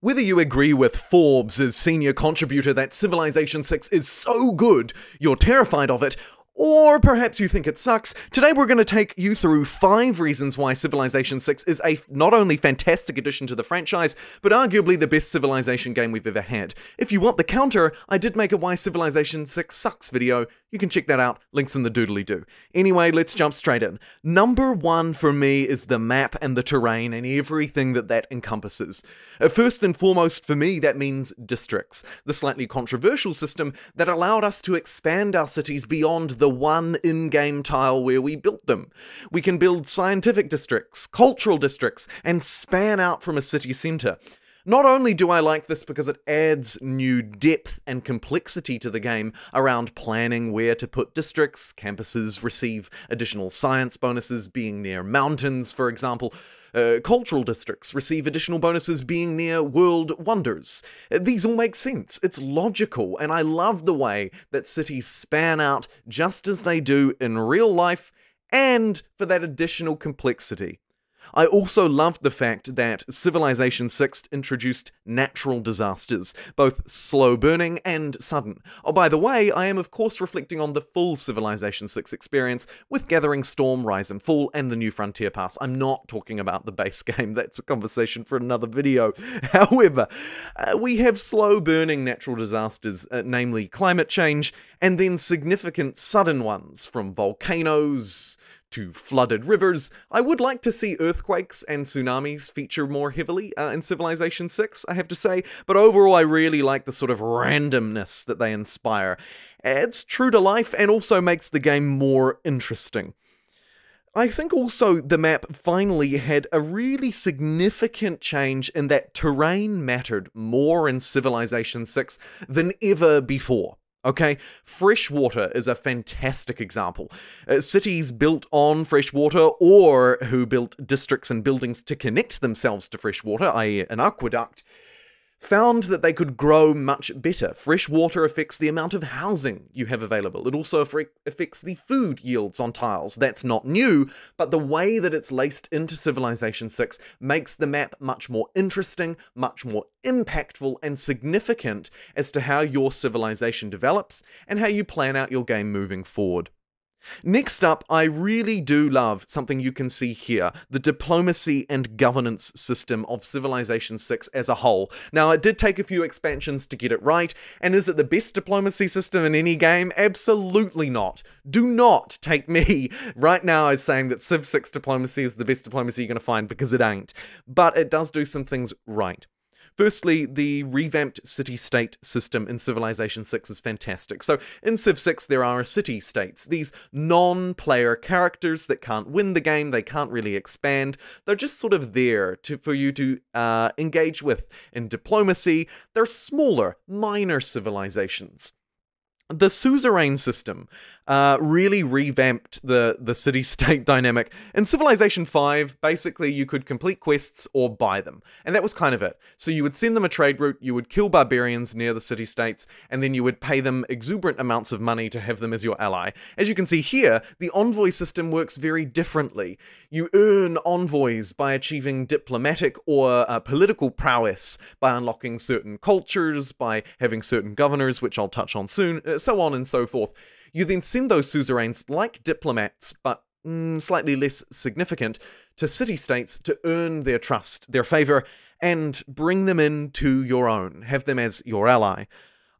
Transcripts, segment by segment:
Whether you agree with Forbes' senior contributor that Civilization VI is so good you're terrified of it, or perhaps you think it sucks, today we're going to take you through 5 reasons why Civilization VI is a not only fantastic addition to the franchise, but arguably the best Civilization game we've ever had. If you want the counter, I did make a Why Civilization VI Sucks video. You can check that out, links in the doodly-doo. Anyway, let's jump straight in. Number 1 for me is the map and the terrain and everything that encompasses. First and foremost for me, that means districts, the slightly controversial system that allowed us to expand our cities beyond the one in-game tile where we built them. We can build scientific districts, cultural districts, and span out from a city centre. Not only do I like this because it adds new depth and complexity to the game around planning where to put districts, campuses receive additional science bonuses being near mountains, for example. Cultural districts receive additional bonuses being near world wonders. These all make sense, it's logical, and I love the way that cities span out just as they do in real life, and for that additional complexity. I also loved the fact that Civilization VI introduced natural disasters, both slow burning and sudden. Oh, by the way, I am of course reflecting on the full Civilization VI experience with Gathering Storm, Rise and Fall, and the New Frontier Pass. I'm not talking about the base game, that's a conversation for another video. However, we have slow burning natural disasters, namely climate change, and then significant sudden ones, from volcanoes to flooded rivers. I would like to see earthquakes and tsunamis feature more heavily in Civilization VI, I have to say, but overall I really like the sort of randomness that they inspire. It's true to life and also makes the game more interesting. I think also the map finally had a really significant change in that terrain mattered more in Civilization VI than ever before. Okay, fresh water is a fantastic example. Cities built on fresh water, or who built districts and buildings to connect themselves to fresh water, i.e. an aqueduct, found that they could grow much better. Fresh water affects the amount of housing you have available. It also affects the food yields on tiles. That's not new, but the way that it's laced into Civilization VI makes the map much more interesting, much more impactful and significant as to how your civilization develops and how you plan out your game moving forward. Next up, I really do love something you can see here, the diplomacy and governance system of Civilization VI as a whole. Now, it did take a few expansions to get it right, and is it the best diplomacy system in any game? Absolutely not. Do not take me right now as saying that Civ 6 diplomacy is the best diplomacy you're going to find, because it ain't. But it does do some things right. Firstly, the revamped city-state system in Civilization VI is fantastic. So, in Civ 6 there are city-states, these non-player characters that can't win the game, they can't really expand, they're just sort of there for you to engage with in diplomacy. They're smaller, minor civilizations. The suzerain system really revamped the city-state dynamic. In Civilization V, basically you could complete quests or buy them, and that was kind of it. So you would send them a trade route, you would kill barbarians near the city-states, and then you would pay them exuberant amounts of money to have them as your ally. As you can see here, the envoy system works very differently. You earn envoys by achieving diplomatic or political prowess, by unlocking certain cultures, by having certain governors, which I'll touch on soon, so on and so forth. You then send those suzerains, like diplomats, but slightly less significant, to city-states to earn their trust, their favour, and bring them into your own, have them as your ally.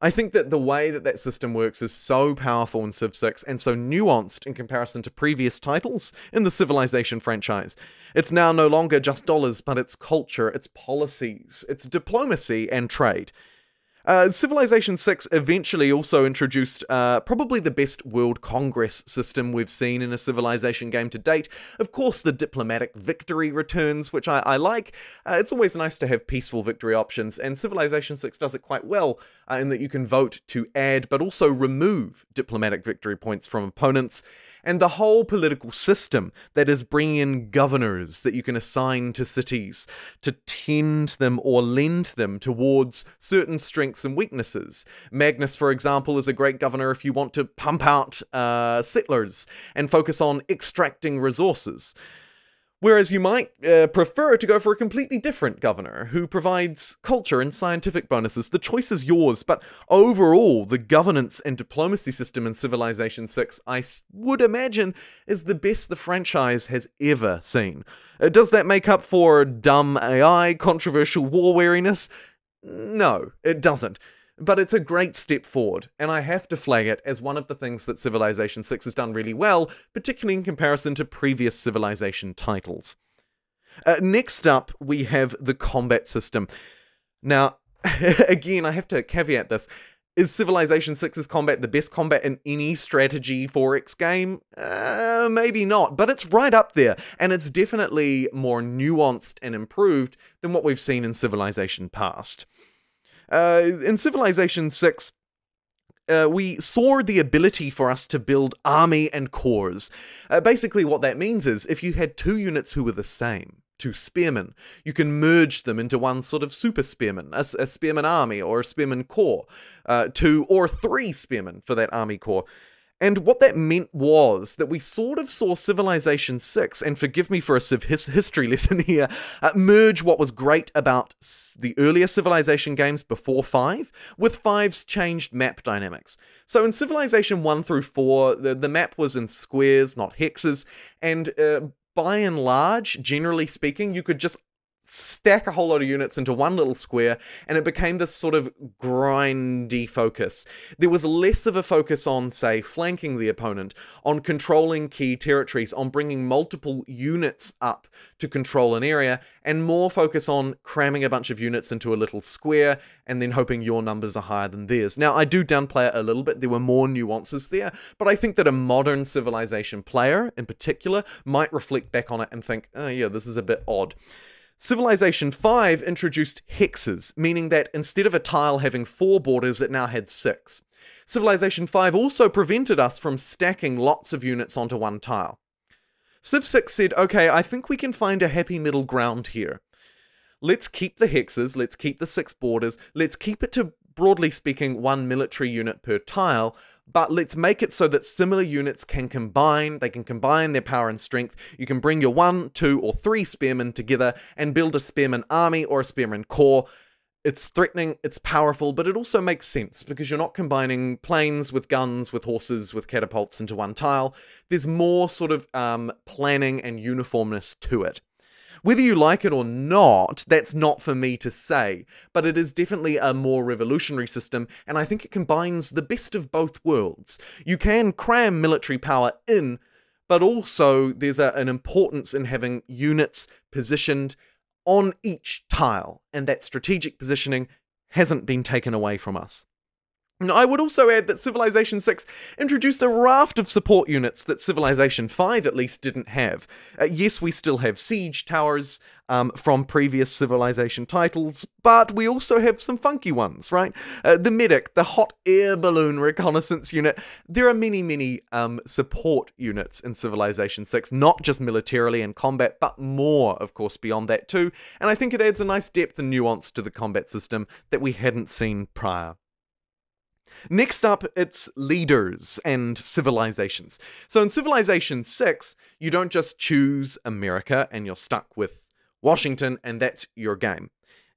I think that the way that system works is so powerful in Civ 6 and so nuanced in comparison to previous titles in the Civilization franchise. It's now no longer just dollars, but it's culture, it's policies, it's diplomacy and trade. Civilization VI eventually also introduced probably the best World Congress system we've seen in a Civilization game to date. Of course, the diplomatic victory returns, which I like. It's always nice to have peaceful victory options, and Civilization VI does it quite well in that you can vote to add but also remove diplomatic victory points from opponents. And the whole political system that is bringing in governors that you can assign to cities to tend them or lend them towards certain strengths and weaknesses. Magnus, for example, is a great governor if you want to pump out settlers and focus on extracting resources. Whereas you might prefer to go for a completely different governor who provides culture and scientific bonuses. The choice is yours, but overall, the governance and diplomacy system in Civilization VI, I would imagine, is the best the franchise has ever seen. Does that make up for dumb AI, controversial war weariness? No, it doesn't. But it's a great step forward, and I have to flag it as one of the things that Civilization VI has done really well, particularly in comparison to previous Civilization titles. Next up, we have the combat system. Now, again, I have to caveat this. Is Civilization VI's combat the best combat in any strategy 4X game? Maybe not, but it's right up there, and it's definitely more nuanced and improved than what we've seen in Civilization past. In Civilization VI, we saw the ability for us to build army and corps. Basically what that means is, if you had two units who were the same, two spearmen, you can merge them into one sort of super spearman, a spearman army or a spearman corps, 2 or 3 spearmen for that army corps. And what that meant was that we sort of saw Civilization VI, and forgive me for a Civ history lesson here, merge what was great about the earlier Civilization games before 5 with 5's changed map dynamics. So in Civilization 1 through 4, the map was in squares, not hexes, and by and large, generally speaking, you could just stack a whole lot of units into one little square, and it became this sort of grindy focus. There was less of a focus on, say, flanking the opponent, on controlling key territories, on bringing multiple units up to control an area, and more focus on cramming a bunch of units into a little square, and then hoping your numbers are higher than theirs. Now, I do downplay it a little bit, there were more nuances there, but I think that a modern Civilization player, in particular, might reflect back on it and think, oh yeah, this is a bit odd. Civilization V introduced hexes, meaning that instead of a tile having 4 borders, it now had 6. Civilization V also prevented us from stacking lots of units onto one tile. Civ 6 said, okay, I think we can find a happy middle ground here. Let's keep the hexes, let's keep the 6 borders, let's keep it to, broadly speaking, 1 military unit per tile, but let's make it so that similar units can combine, they can combine their power and strength. You can bring your 1, 2, or 3 spearmen together and build a spearman army or a spearman corps. It's threatening, it's powerful, but it also makes sense because you're not combining planes with guns, with horses, with catapults into one tile. There's more sort of planning and uniformness to it. Whether you like it or not, that's not for me to say, but it is definitely a more revolutionary system, and I think it combines the best of both worlds. You can cram military power in, but also there's an importance in having units positioned on each tile, and that strategic positioning hasn't been taken away from us. Now, I would also add that Civilization VI introduced a raft of support units that Civilization V at least didn't have. Yes, we still have siege towers from previous Civilization titles, but we also have some funky ones, right? The medic, the hot air balloon reconnaissance unit. There are many support units in Civilization VI, not just militarily in combat, but more, of course, beyond that too, and I think it adds a nice depth and nuance to the combat system that we hadn't seen prior. Next up, it's leaders and civilizations. So in Civilization VI, you don't just choose America and you're stuck with Washington and that's your game.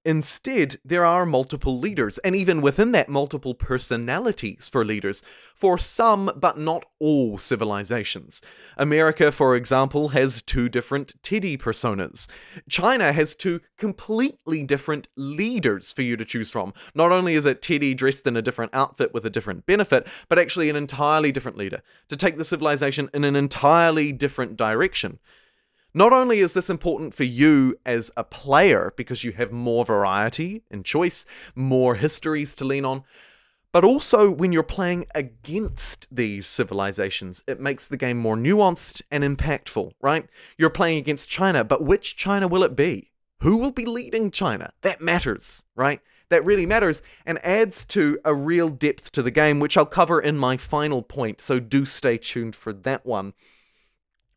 Instead, there are multiple leaders, and even within that, multiple personalities for leaders, for some but not all civilizations. America, for example, has 2 different Teddy personas. China has 2 completely different leaders for you to choose from. Not only is it Teddy dressed in a different outfit with a different benefit, but actually an entirely different leader, to take the civilization in an entirely different direction. Not only is this important for you as a player, because you have more variety and choice, more histories to lean on, but also when you're playing against these civilizations, it makes the game more nuanced and impactful, right? You're playing against China, but which China will it be? Who will be leading China? That matters, right? That really matters and adds to a real depth to the game, which I'll cover in my final point, so do stay tuned for that one.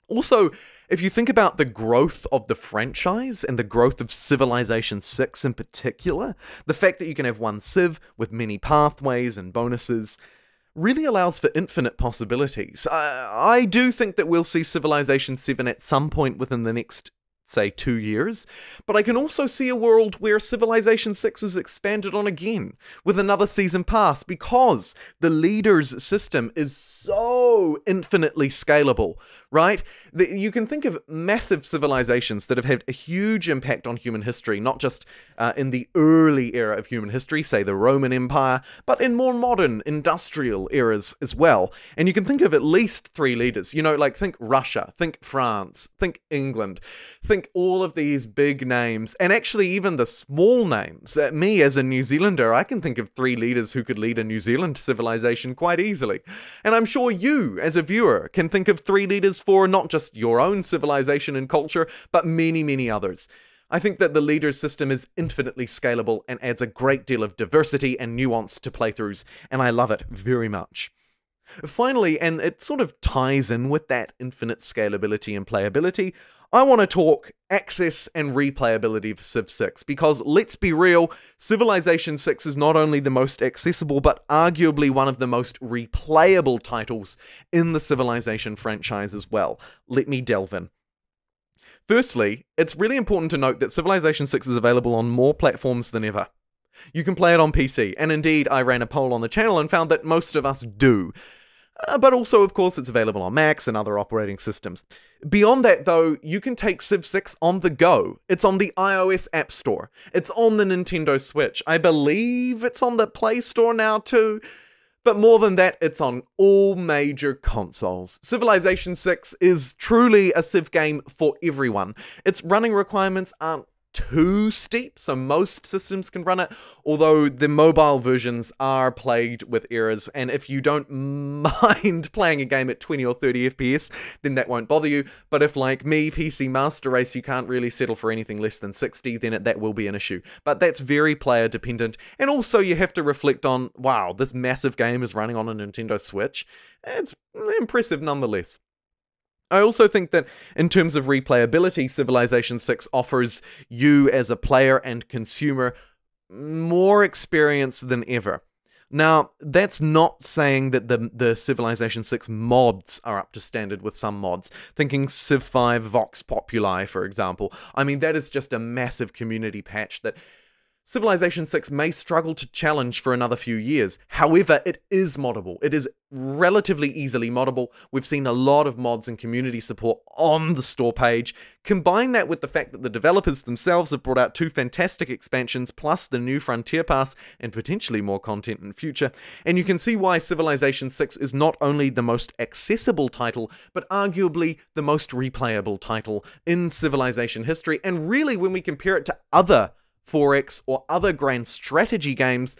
Also, if you think about the growth of the franchise and the growth of Civilization VI in particular, the fact that you can have one Civ with many pathways and bonuses really allows for infinite possibilities. I do think that we'll see Civilization VII at some point within the next say, 2 years, but I can also see a world where Civilization VI is expanded on again with another season pass, because the leaders system is so infinitely scalable, right? You can think of massive civilizations that have had a huge impact on human history, not just in the early era of human history, say the Roman Empire, but in more modern industrial eras as well. And you can think of at least 3 leaders, you know, like think Russia, think France, think England, think all of these big names, and actually even the small names. Me as a New Zealander, I can think of 3 leaders who could lead a New Zealand civilization quite easily. And I'm sure you, as a viewer, can think of 3 leaders for not just your own civilization and culture, but many, many others. I think that the leaders system is infinitely scalable and adds a great deal of diversity and nuance to playthroughs, and I love it very much. Finally, and it sort of ties in with that infinite scalability and playability, I want to talk access and replayability for Civ 6, because let's be real, Civilization VI is not only the most accessible, but arguably one of the most replayable titles in the Civilization franchise as well. Let me delve in. Firstly, it's really important to note that Civilization VI is available on more platforms than ever. You can play it on PC, and indeed I ran a poll on the channel and found that most of us do. But also, of course, it's available on Macs and other operating systems. Beyond that, though, you can take Civ 6 on the go. It's on the iOS App Store. It's on the Nintendo Switch. I believe it's on the Play Store now too. But more than that, it's on all major consoles. Civilization VI is truly a Civ game for everyone. Its running requirements aren't too steep, so most systems can run it, although the mobile versions are plagued with errors, and if you don't mind playing a game at 20 or 30 FPS, then that won't bother you. But if, like me, PC Master Race, you can't really settle for anything less than 60, then that will be an issue. But that's very player dependent, and also you have to reflect on, wow, this massive game is running on a Nintendo Switch. It's impressive nonetheless. I also think that in terms of replayability, Civilization VI offers you as a player and consumer more experience than ever. Now, that's not saying that the Civilization VI mods are up to standard with some mods. Thinking Civ 5 Vox Populi, for example. I mean, that is just a massive community patch that Civilization VI may struggle to challenge for another few years. However, it is moddable. It is relatively easily moddable. We've seen a lot of mods and community support on the store page. Combine that with the fact that the developers themselves have brought out 2 fantastic expansions, plus the new Frontier Pass, and potentially more content in the future, and you can see why Civilization VI is not only the most accessible title, but arguably the most replayable title in Civilization history. And really, when we compare it to other 4X or other grand strategy games,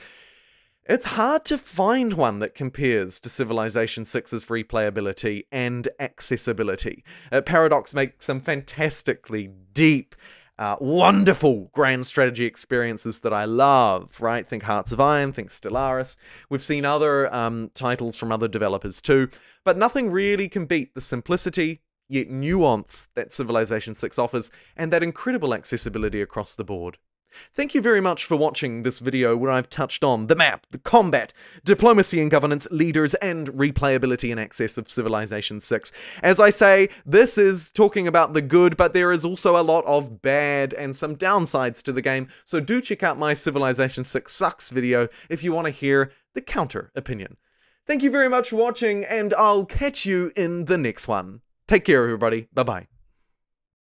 it's hard to find one that compares to Civilization VI's replayability and accessibility. Paradox makes some fantastically deep, wonderful grand strategy experiences that I love, right? Think Hearts of Iron, think Stellaris. We've seen other titles from other developers too, but nothing really can beat the simplicity, yet nuance that Civilization VI offers, and that incredible accessibility across the board. Thank you very much for watching this video where I've touched on the map, the combat, diplomacy and governance, leaders, and replayability and access of Civilization VI. As I say, this is talking about the good, but there is also a lot of bad and some downsides to the game, so do check out my Civilization VI Sucks video if you want to hear the counter opinion. Thank you very much for watching, and I'll catch you in the next one. Take care, everybody. Bye-bye.